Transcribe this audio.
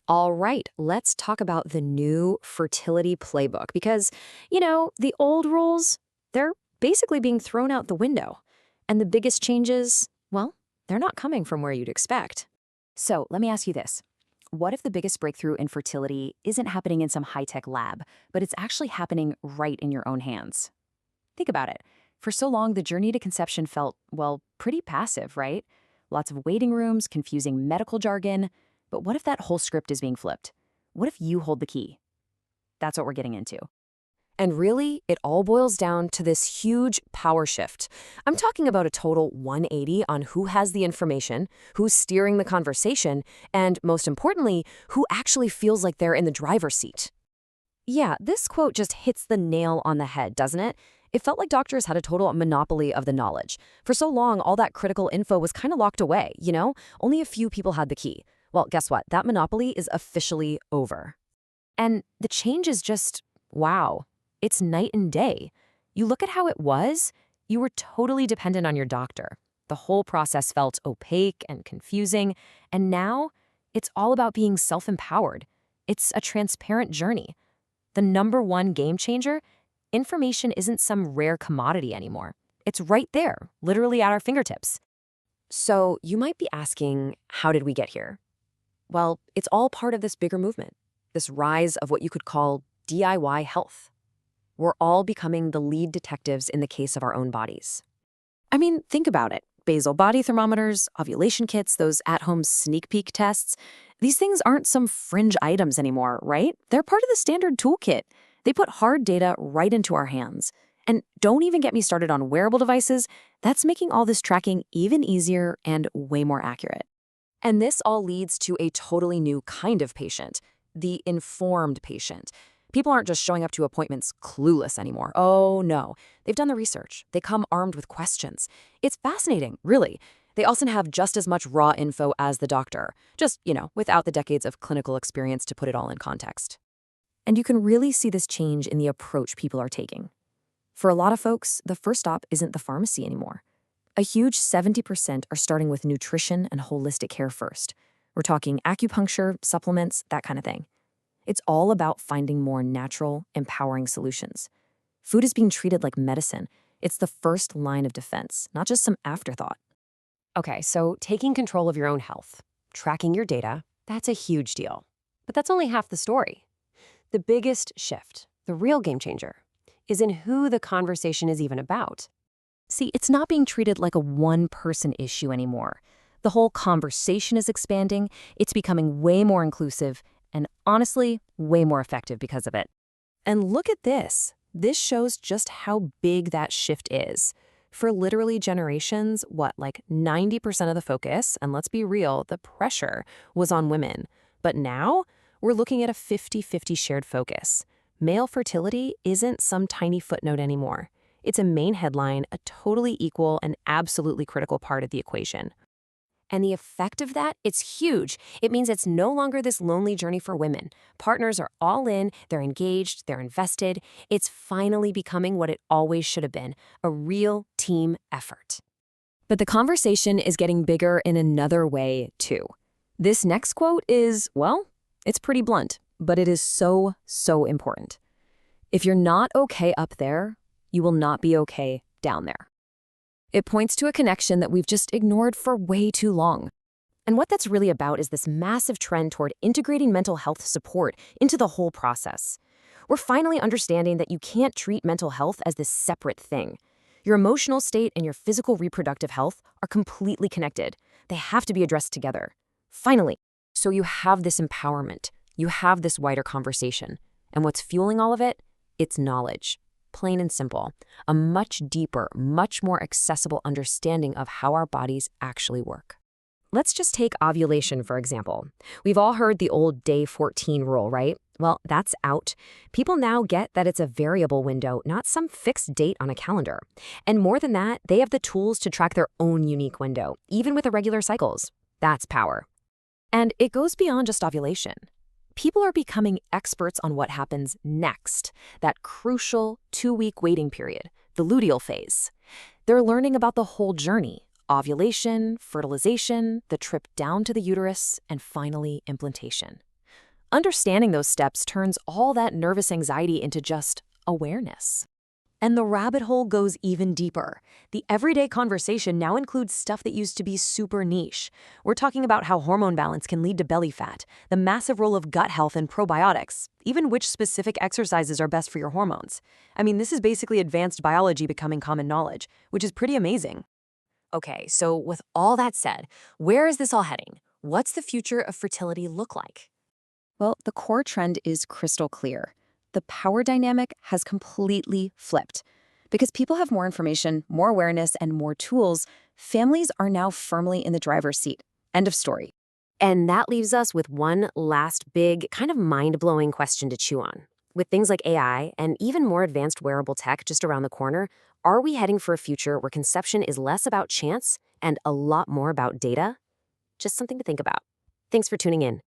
All right, let's talk about the new Fertility Playbook because, the old rules, they're basically being thrown out the window. And the biggest changes, well, they're not coming from where you'd expect. So let me ask you this. What if the biggest breakthrough in fertility isn't happening in some high-tech lab, but it's actually happening right in your own hands? Think about it. For so long, the journey to conception felt, well, pretty passive, right? Lots of waiting rooms, confusing medical jargon. But what if that whole script is being flipped? What if you hold the key? That's what we're getting into. And really, it all boils down to this huge power shift. I'm talking about a total 180 on who has the information, who's steering the conversation, and most importantly, who actually feels like they're in the driver's seat. Yeah, this quote just hits the nail on the head, doesn't it? It felt like doctors had a total monopoly of the knowledge. For so long, all that critical info was kind of locked away, Only a few people had the key. Well, guess what? That monopoly is officially over. And the change is just, wow. It's night and day. You look at how it was, you were totally dependent on your doctor. The whole process felt opaque and confusing, and now it's all about being self-empowered. It's a transparent journey. The number one game changer, information isn't some rare commodity anymore. It's right there, literally at our fingertips. So you might be asking, how did we get here? Well, it's all part of this bigger movement, this rise of what you could call DIY health. We're all becoming the lead detectives in the case of our own bodies. I mean, think about it. Basal body thermometers, ovulation kits, those at-home sneak peek tests. These things aren't some fringe items anymore, right? They're part of the standard toolkit. They put hard data right into our hands. And don't even get me started on wearable devices. That's making all this tracking even easier and way more accurate. And this all leads to a totally new kind of patient, the informed patient. People aren't just showing up to appointments clueless anymore. Oh, no. They've done the research. They come armed with questions. It's fascinating, really. They also have just as much raw info as the doctor, just, without the decades of clinical experience to put it all in context. And you can really see this change in the approach people are taking. For a lot of folks, the first stop isn't the pharmacy anymore. A huge 70% are starting with nutrition and holistic care first. We're talking acupuncture, supplements, that kind of thing. It's all about finding more natural, empowering solutions. Food is being treated like medicine. It's the first line of defense, not just some afterthought. Okay, so taking control of your own health, tracking your data, that's a huge deal. But that's only half the story. The biggest shift, the real game changer, is in who the conversation is even about. See, it's not being treated like a one-person issue anymore. The whole conversation is expanding, it's becoming way more inclusive, and honestly, way more effective because of it. And look at this. This shows just how big that shift is. For literally generations, 90% of the focus, and let's be real, the pressure, was on women. But now, we're looking at a 50-50 shared focus. Male fertility isn't some tiny footnote anymore. It's a main headline, a totally equal and absolutely critical part of the equation. And the effect of that, it's huge. It means it's no longer this lonely journey for women. Partners are all in, they're engaged, they're invested. It's finally becoming what it always should have been, a real team effort. But the conversation is getting bigger in another way, too. This next quote is, well, it's pretty blunt, but it is so, so important. If you're not okay up there, you will not be okay down there. It points to a connection that we've just ignored for way too long. And what that's really about is this massive trend toward integrating mental health support into the whole process. We're finally understanding that you can't treat mental health as this separate thing. Your emotional state and your physical reproductive health are completely connected. They have to be addressed together. Finally. So you have this empowerment. You have this wider conversation. And what's fueling all of it? It's knowledge. Plain and simple, a much deeper, much more accessible understanding of how our bodies actually work. Let's just take ovulation, for example. We've all heard the old day 14 rule, right? Well, that's out. People now get that it's a variable window, not some fixed date on a calendar. And more than that, they have the tools to track their own unique window, even with irregular cycles. That's power. And it goes beyond just ovulation. People are becoming experts on what happens next, that crucial 2-week waiting period, the luteal phase. They're learning about the whole journey, ovulation, fertilization, the trip down to the uterus, and finally implantation. Understanding those steps turns all that nervous anxiety into just awareness. And the rabbit hole goes even deeper. The everyday conversation now includes stuff that used to be super niche. We're talking about how hormone balance can lead to belly fat, the massive role of gut health and probiotics, even which specific exercises are best for your hormones. I mean, this is basically advanced biology becoming common knowledge, which is pretty amazing. Okay, so with all that said, where is this all heading? What's the future of fertility look like? Well, the core trend is crystal clear. The power dynamic has completely flipped. Because people have more information, more awareness, and more tools, families are now firmly in the driver's seat. End of story. And that leaves us with one last big, kind of mind-blowing question to chew on. With things like AI and even more advanced wearable tech just around the corner, are we heading for a future where conception is less about chance and a lot more about data? Just something to think about. Thanks for tuning in.